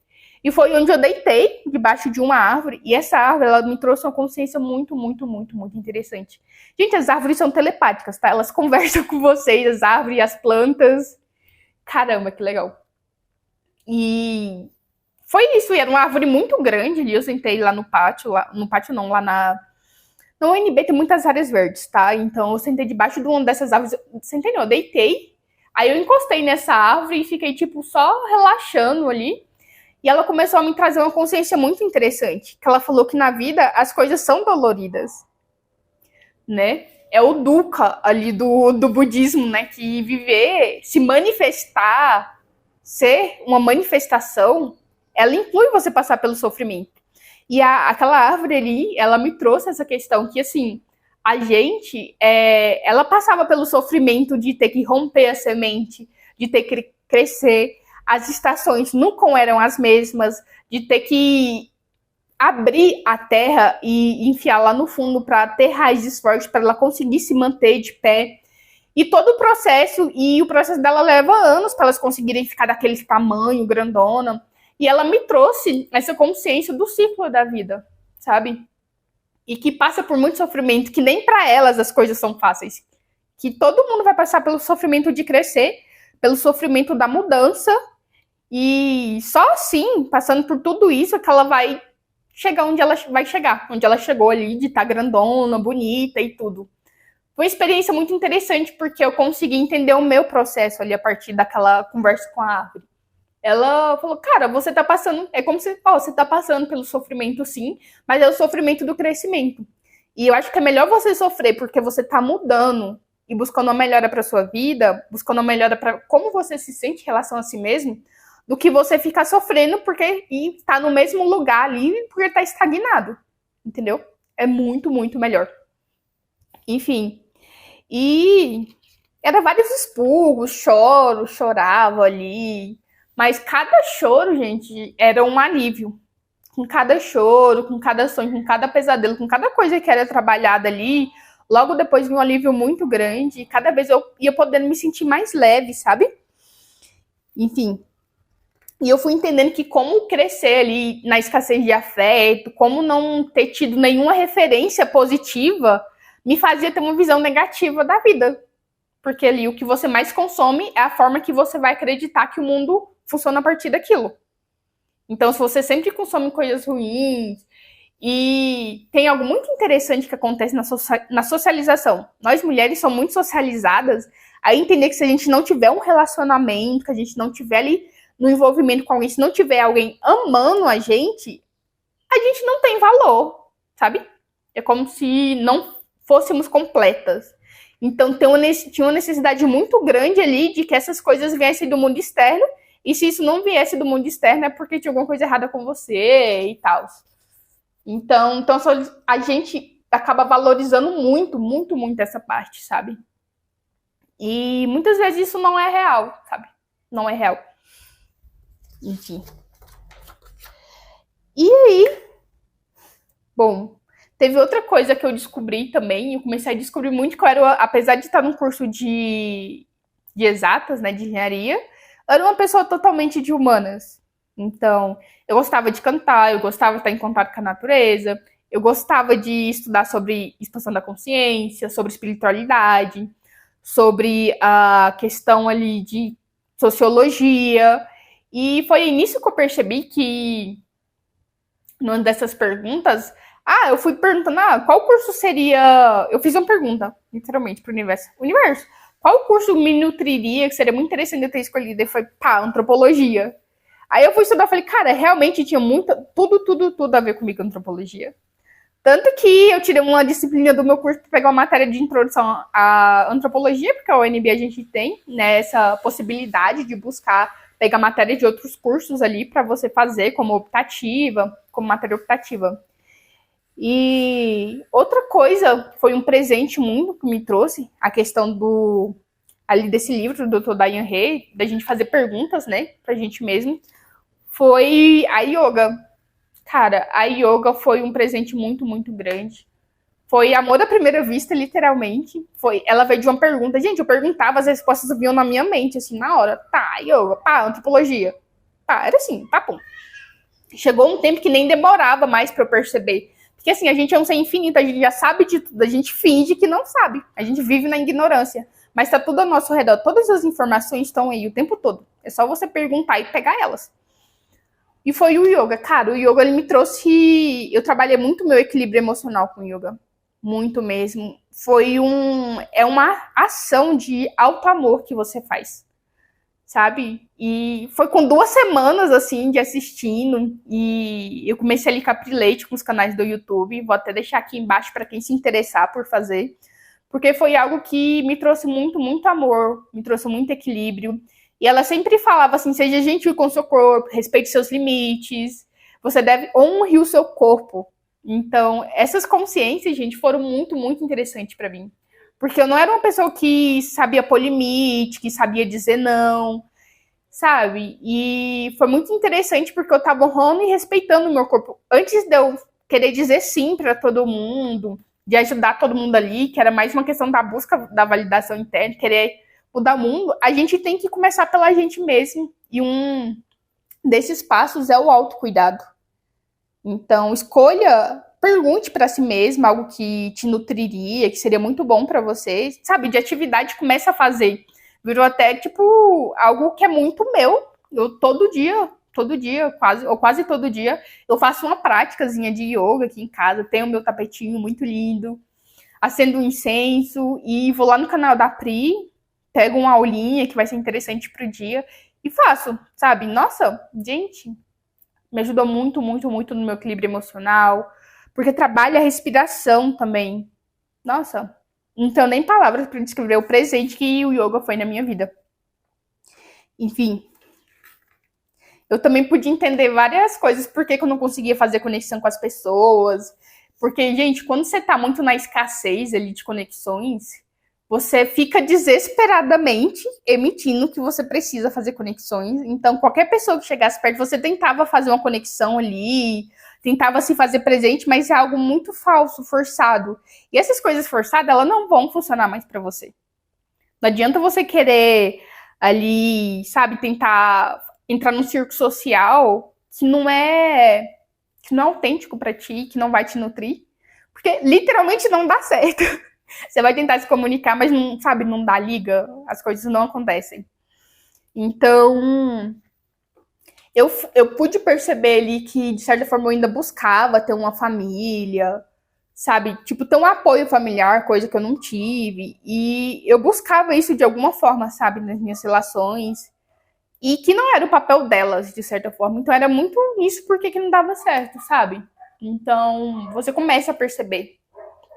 E foi onde eu deitei, debaixo de uma árvore, e essa árvore, ela me trouxe uma consciência muito, muito, muito, muito interessante. Gente, as árvores são telepáticas, tá? Elas conversam com vocês, as árvores, as plantas. Caramba, que legal. E foi isso, e era uma árvore muito grande ali, eu sentei lá no pátio, no pátio não, lá na UNB tem muitas áreas verdes, tá? Então eu sentei debaixo de uma dessas árvores, sentei não, eu deitei, aí eu encostei nessa árvore e fiquei, tipo, só relaxando ali. E ela começou a me trazer uma consciência muito interessante, que ela falou que na vida as coisas são doloridas, né? É o dukkha ali do budismo, né? Que viver, se manifestar, ser uma manifestação, ela inclui você passar pelo sofrimento. E aquela árvore ali, ela me trouxe essa questão que, assim, a gente, ela passava pelo sofrimento de ter que romper a semente, de ter que crescer, as estações nunca eram as mesmas, de ter que abrir a terra e enfiar lá no fundo para ter raízes fortes, para ela conseguir se manter de pé. E todo o processo dela leva anos para elas conseguirem ficar daquele tamanho, grandona. E ela me trouxe essa consciência do ciclo da vida, sabe? E que passa por muito sofrimento, que nem para elas as coisas são fáceis. Que todo mundo vai passar pelo sofrimento de crescer, pelo sofrimento da mudança, e só assim, passando por tudo isso, que ela vai chegar onde ela vai chegar. Onde ela chegou ali, de estar grandona, bonita e tudo. Foi uma experiência muito interessante, porque eu consegui entender o meu processo ali a partir daquela conversa com a árvore. Ela falou, cara, você tá passando, é como se, você tá passando pelo sofrimento sim, mas é o sofrimento do crescimento. E eu acho que é melhor você sofrer porque você tá mudando e buscando uma melhora para sua vida, buscando uma melhora para como você se sente em relação a si mesmo, do que você ficar sofrendo porque e tá no mesmo lugar ali porque tá estagnado, entendeu? É muito, muito melhor. Enfim, e era vários expurgos, choro, chorava ali, mas cada choro, gente, era um alívio. Com cada choro, com cada sonho, com cada pesadelo, com cada coisa que era trabalhada ali, logo depois vinha um alívio muito grande, e cada vez eu ia podendo me sentir mais leve, sabe? Enfim, e eu fui entendendo que como crescer ali na escassez de afeto, como não ter tido nenhuma referência positiva, me fazia ter uma visão negativa da vida. Porque ali o que você mais consome é a forma que você vai acreditar que o mundo funciona a partir daquilo. Então, se você sempre consome coisas ruins, e tem algo muito interessante que acontece na socialização. Nós mulheres somos muito socializadas a entender que se a gente não tiver um relacionamento, que a gente não tiver ali no envolvimento com alguém, se não tiver alguém amando a gente não tem valor, sabe? É como se não fôssemos completas. Então tinha uma necessidade muito grande ali de que essas coisas viessem do mundo externo, e se isso não viesse do mundo externo é porque tinha alguma coisa errada com você e tal. Então a gente acaba valorizando muito, muito, muito essa parte, sabe? E muitas vezes isso não é real, sabe? Não é real. Enfim. E aí, bom, teve outra coisa que eu descobri também, eu comecei a descobrir muito que eu era, apesar de estar num curso de exatas, né, de engenharia, eu era uma pessoa totalmente de humanas. Então, eu gostava de cantar, eu gostava de estar em contato com a natureza, eu gostava de estudar sobre expansão da consciência, sobre espiritualidade, sobre a questão ali de sociologia. E foi nisso que eu percebi que, numa dessas perguntas, eu fui perguntando, qual curso seria... Eu fiz uma pergunta, literalmente, pro universo. Universo, qual curso me nutriria, que seria muito interessante eu ter escolhido? E foi, antropologia. Aí eu fui estudar e falei, cara, realmente tinha tudo a ver comigo, antropologia. Tanto que eu tirei uma disciplina do meu curso para pegar uma matéria de introdução à antropologia, porque a UNB a gente tem, né, essa possibilidade de buscar pegar matéria de outros cursos ali para você fazer como optativa, como matéria optativa. E outra coisa, foi um presente muito que me trouxe, a questão ali desse livro do Dr. Diane Hay, da gente fazer perguntas, né, pra gente mesmo, foi a yoga. Cara, a yoga foi um presente muito, muito grande. Foi amor à primeira vista, literalmente. Ela veio de uma pergunta. Gente, eu perguntava, as respostas vinham na minha mente, assim, na hora. Tá, yoga, antropologia. Era assim, pum. Chegou um tempo que nem demorava mais pra eu perceber. Porque assim, a gente é um ser infinito, a gente já sabe de tudo, a gente finge que não sabe. A gente vive na ignorância. Mas tá tudo ao nosso redor, todas as informações estão aí o tempo todo. É só você perguntar e pegar elas. E foi o yoga. Cara, o yoga ele me trouxe... Eu trabalhei muito meu equilíbrio emocional com o yoga. Muito mesmo. É uma ação de auto-amor que você faz. Sabe? E foi com 2 semanas, assim, de assistindo. E eu comecei a ligar leite com os canais do YouTube. Vou até deixar aqui embaixo para quem se interessar por fazer. Porque foi algo que me trouxe muito, muito amor. Me trouxe muito equilíbrio. E ela sempre falava assim, seja gentil com o seu corpo, respeite seus limites, você deve honrar o seu corpo. Então, essas consciências, gente, foram muito, muito interessantes para mim. Porque eu não era uma pessoa que sabia pôr limite, que sabia dizer não, sabe? E foi muito interessante porque eu tava honrando e respeitando o meu corpo. Antes de eu querer dizer sim para todo mundo, de ajudar todo mundo ali, que era mais uma questão da busca da validação interna, querer mudar o mundo, a gente tem que começar pela gente mesmo. E um desses passos é o autocuidado. Então, pergunte para si mesma algo que te nutriria, que seria muito bom para você. Sabe, de atividade começa a fazer. Virou até, tipo, algo que é muito meu. Eu todo dia, quase todo dia, eu faço uma práticazinha de yoga aqui em casa. Tenho o meu tapetinho muito lindo. Acendo um incenso e vou lá no canal da Pri, pego uma aulinha que vai ser interessante pro dia e faço, sabe? Nossa, gente, me ajudou muito, muito, muito no meu equilíbrio emocional, porque trabalha a respiração também. Nossa, Não tenho nem palavras para descrever o presente que o yoga foi na minha vida. Enfim, eu também pude entender várias coisas, por que eu não conseguia fazer conexão com as pessoas. Porque, gente, quando você tá muito na escassez ali de conexões, você fica desesperadamente emitindo que você precisa fazer conexões. Então, qualquer pessoa que chegasse perto, você tentava fazer uma conexão ali, tentava se fazer presente, mas é algo muito falso, forçado. E essas coisas forçadas, elas não vão funcionar mais para você. Não adianta você querer ali, sabe, tentar entrar num círculo social que não é autêntico para ti, que não vai te nutrir, porque literalmente não dá certo. Você vai tentar se comunicar, mas não, sabe, não dá liga, as coisas não acontecem. Então, eu pude perceber ali que, de certa forma, eu ainda buscava ter uma família, sabe? Tipo, ter um apoio familiar, coisa que eu não tive. E eu buscava isso de alguma forma, sabe, nas minhas relações. E que não era o papel delas, de certa forma. Então era muito isso porque que não dava certo, sabe? Então você começa a perceber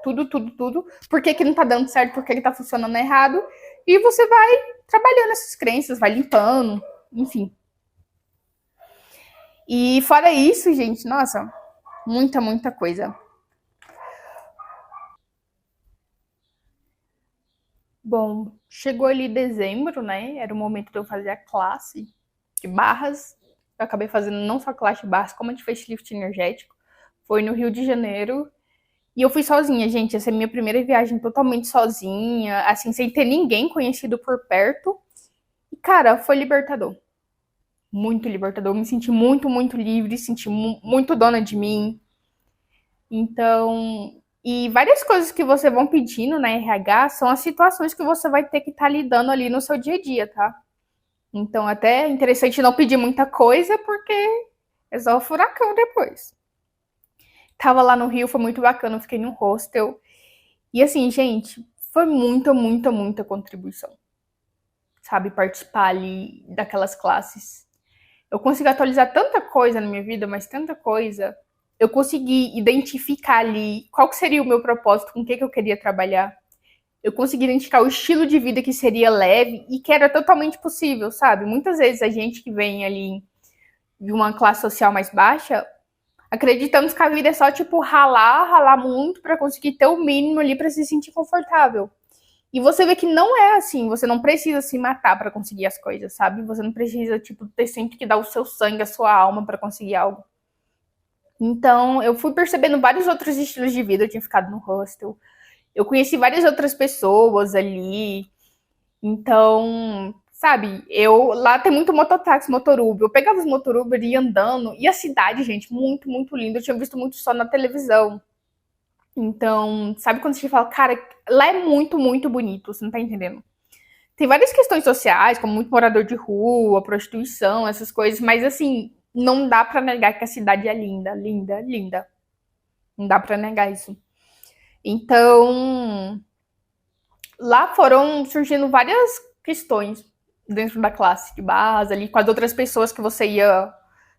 tudo, por que não tá dando certo, por que tá funcionando errado. E você vai trabalhando essas crenças, vai limpando, enfim. E fora isso, gente, nossa, muita coisa. Bom, chegou ali dezembro, né? Era o momento de eu fazer a classe de barras. Eu acabei fazendo não só a classe de barras, como a de facelift energético. Foi no Rio de Janeiro. E eu fui sozinha, gente. Essa é a minha primeira viagem totalmente sozinha, assim, sem ter ninguém conhecido por perto. E, cara, foi libertador. Muito libertador. Eu me senti muito livre, senti muito dona de mim. Então, e várias coisas que você vão pedindo na RH são as situações que você vai ter que estar lidando ali no seu dia a dia, tá? Então, até é interessante não pedir muita coisa, porque é só o furacão depois. Tava lá no Rio, foi muito bacana, eu fiquei num hostel. E assim, gente, foi muita contribuição. Sabe, participar ali daquelas classes. Eu consegui atualizar tanta coisa na minha vida, mas tanta coisa. Eu consegui identificar ali qual que seria o meu propósito, com o que eu queria trabalhar. Eu consegui identificar o estilo de vida que seria leve e que era totalmente possível, sabe? Muitas vezes a gente que vem ali de uma classe social mais baixa, acreditamos que a vida é só, tipo, ralar muito para conseguir ter o mínimo ali para se sentir confortável. E você vê que não é assim, você não precisa se matar para conseguir as coisas, sabe? Você não precisa, tipo, ter sempre que dar o seu sangue, a sua alma para conseguir algo. Então, eu fui percebendo vários outros estilos de vida, eu tinha ficado no hostel. Eu conheci várias outras pessoas ali. Então, sabe, eu lá tem muito mototáxi, motoruba. Eu pegava os motoruba e ia andando. E a cidade, gente, muito linda. Eu tinha visto muito só na televisão. Então, sabe quando você fala, cara, lá é muito bonito, você não tá entendendo. Tem várias questões sociais, como muito morador de rua, prostituição, essas coisas, mas assim, não dá pra negar que a cidade é linda. Não dá pra negar isso. Então, lá foram surgindo várias questões dentro da classe de base, ali com as outras pessoas que você ia,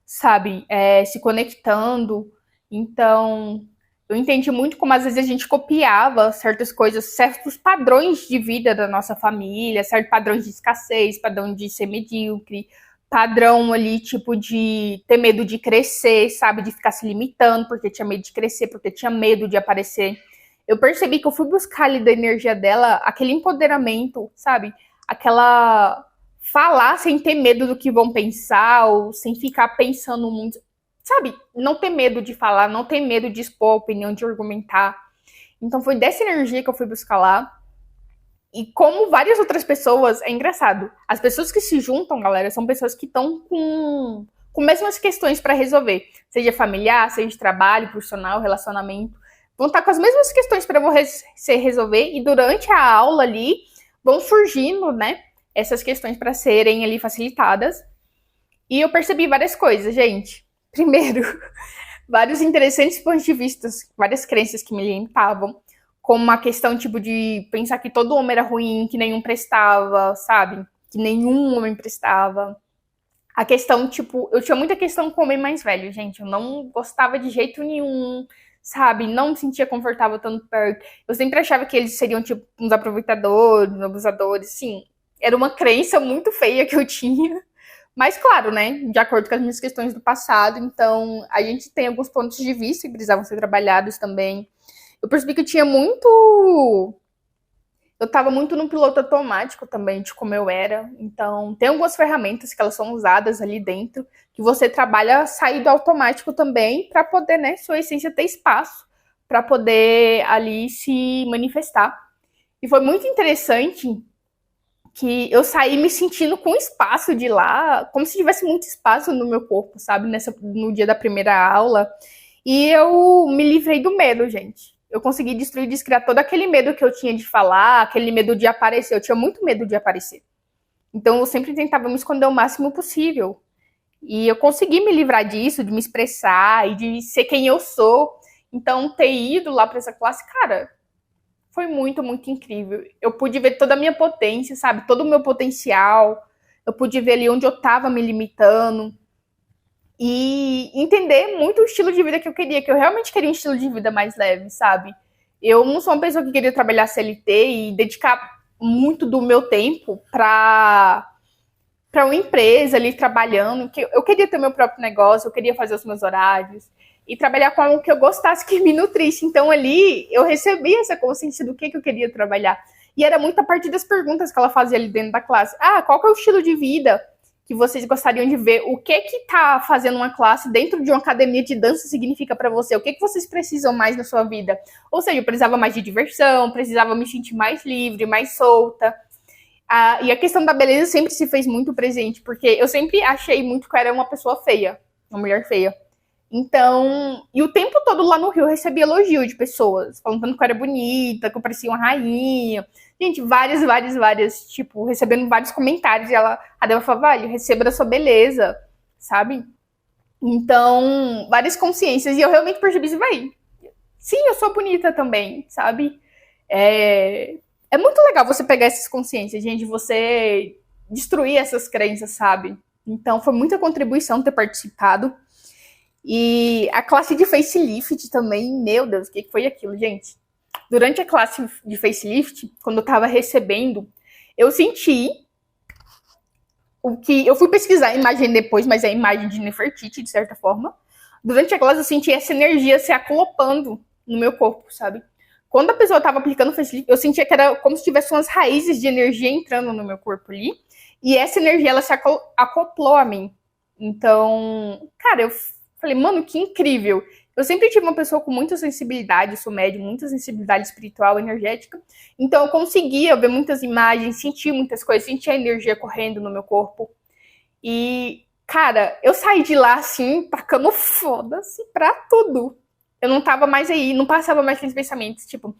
sabe, se conectando. Então, eu entendi muito como às vezes a gente copiava certas coisas, certos padrões de vida da nossa família, certos padrões de escassez, padrão de ser medíocre, padrão ali, tipo, de ter medo de crescer, sabe, de ficar se limitando porque tinha medo de crescer, porque tinha medo de aparecer. Eu percebi que eu fui buscar ali da energia dela aquele empoderamento, sabe? Aquela falar sem ter medo do que vão pensar ou sem ficar pensando muito, sabe? Não ter medo de falar, não ter medo de expor a opinião, de argumentar. Então foi dessa energia que eu fui buscar lá. E como várias outras pessoas, é engraçado. As pessoas que se juntam, galera, são pessoas que estão com mesmas questões para resolver. Seja familiar, seja de trabalho, profissional, relacionamento. Vão estar com as mesmas questões para você resolver. E durante a aula ali, vão surgindo, né? Essas questões para serem ali facilitadas. E eu percebi várias coisas, gente. Primeiro, vários interessantes pontos de vista, várias crenças que me limitavam, como uma questão tipo de pensar que todo homem era ruim, que nenhum prestava, sabe? Que nenhum homem prestava. A questão, tipo, eu tinha muita questão com o homem mais velho, gente. Eu não gostava de jeito nenhum, sabe? Não me sentia confortável tanto perto. Eu sempre achava que eles seriam, tipo, uns aproveitadores, uns abusadores, sim. Era uma crença muito feia que eu tinha. Mas, claro, né? De acordo com as minhas questões do passado. Então, a gente tem alguns pontos de vista que precisavam ser trabalhados também. Eu percebi que eu tinha muito. Eu tava muito no piloto automático também, de como eu era. Então, tem algumas ferramentas que elas são usadas ali dentro, que você trabalha sair do automático também, para poder, né, sua essência ter espaço, para poder ali se manifestar. E foi muito interessante que eu saí me sentindo com espaço de lá, como se tivesse muito espaço no meu corpo, sabe? No dia da primeira aula. E eu me livrei do medo, gente. Eu consegui destruir e descriar todo aquele medo que eu tinha de falar, aquele medo de aparecer. Eu tinha muito medo de aparecer. Então eu sempre tentava me esconder o máximo possível. E eu consegui me livrar disso, de me expressar e de ser quem eu sou. Então ter ido lá para essa classe, cara, foi muito, muito incrível. Eu pude ver toda a minha potência, sabe? Todo o meu potencial. Eu pude ver ali onde eu tava me limitando. E entender muito o estilo de vida que eu queria, que eu realmente queria um estilo de vida mais leve, sabe? Eu não sou uma pessoa que queria trabalhar CLT e dedicar muito do meu tempo para uma empresa ali trabalhando, que eu queria ter meu próprio negócio, eu queria fazer os meus horários e trabalhar com algo que eu gostasse, que me nutrisse. Então ali eu recebi essa consciência do que eu queria trabalhar. E era muito a partir das perguntas que ela fazia ali dentro da classe. Ah, qual que é o estilo de vida que vocês gostariam de ver? O que tá fazendo uma classe dentro de uma academia de dança significa para você? O que vocês precisam mais na sua vida? Ou seja, eu precisava mais de diversão, precisava me sentir mais livre, mais solta. E a questão da beleza sempre se fez muito presente, porque eu sempre achei muito que eu era uma pessoa feia, uma mulher feia. Então, e o tempo todo lá no Rio eu recebia elogio de pessoas, falando que eu era bonita, que eu parecia uma rainha. Gente, várias, tipo, recebendo vários comentários. E a Débora falava, vale, receba da sua beleza, sabe? Então, várias consciências. E eu realmente percebi isso, vai. Sim, eu sou bonita também, sabe? É muito legal você pegar essas consciências, gente, você destruir essas crenças, sabe? Então, foi muita contribuição ter participado. E a classe de facelift também, meu Deus, o que foi aquilo, gente? Durante a classe de facelift, quando eu tava recebendo, eu senti o que... Eu fui pesquisar a imagem depois, mas é a imagem de Nefertiti, de certa forma. Durante a classe, eu senti essa energia se acoplando no meu corpo, sabe? Quando a pessoa tava aplicando o facelift, eu sentia que era como se tivesse umas raízes de energia entrando no meu corpo ali. E essa energia, ela se acoplou a mim. Então, cara, eu falei, mano, que incrível. Eu sempre tive uma pessoa com muita sensibilidade, sou médium, muita sensibilidade espiritual, energética. Então eu conseguia ver muitas imagens, sentir muitas coisas, sentir a energia correndo no meu corpo. E, cara, eu saí de lá assim, tacando foda-se pra tudo. Eu não tava mais aí, não passava mais aqueles pensamentos, tipo,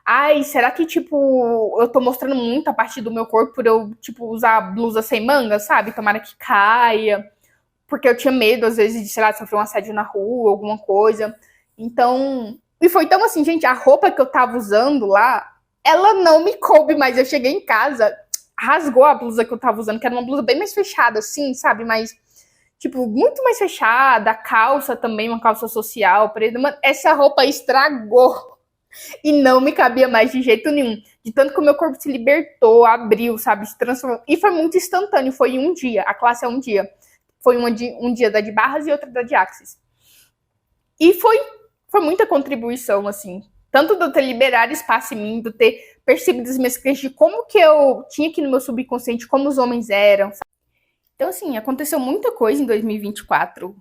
ai, será que, tipo, eu tô mostrando muito a parte do meu corpo por eu, tipo, usar blusa sem manga, sabe? Tomara que caia. Porque eu tinha medo, às vezes, de, sei lá, sofrer um assédio na rua, alguma coisa. Então. E foi tão assim, gente, a roupa que eu tava usando lá, ela não me coube mais. Eu cheguei em casa, rasgou a blusa que eu tava usando, que era uma blusa bem mais fechada, assim, sabe? Mas, tipo, muito mais fechada. A calça também, uma calça social, preta. Mano, essa roupa estragou. E não me cabia mais de jeito nenhum. De tanto que o meu corpo se libertou, abriu, sabe? Se transformou. E foi muito instantâneo, foi em um dia. A classe é um dia. Foi um dia da de Barras e outra da de Axis. E foi muita contribuição, assim. Tanto de eu ter liberado espaço em mim, de eu ter percebido as minhas crenças, de como que eu tinha aqui no meu subconsciente, como os homens eram. Sabe? Então, assim, aconteceu muita coisa em 2024.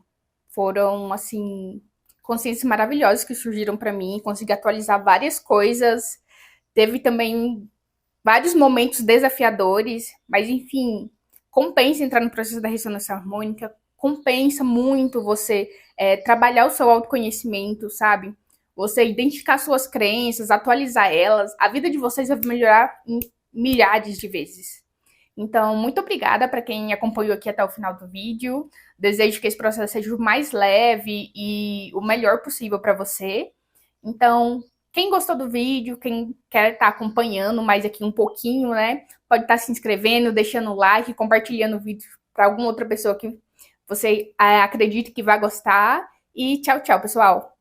Foram, assim, consciências maravilhosas que surgiram para mim. Consegui atualizar várias coisas. Teve também vários momentos desafiadores, mas, enfim, compensa entrar no processo da ressonância harmônica, compensa muito você trabalhar o seu autoconhecimento, sabe? Você identificar suas crenças, atualizar elas, a vida de vocês vai melhorar em milhares de vezes. Então, muito obrigada para quem acompanhou aqui até o final do vídeo. Desejo que esse processo seja o mais leve e o melhor possível para você. Então, quem gostou do vídeo, quem quer estar acompanhando mais aqui um pouquinho, né? Pode estar se inscrevendo, deixando o like, compartilhando o vídeo para alguma outra pessoa que você acredite que vai gostar. E tchau, tchau, pessoal!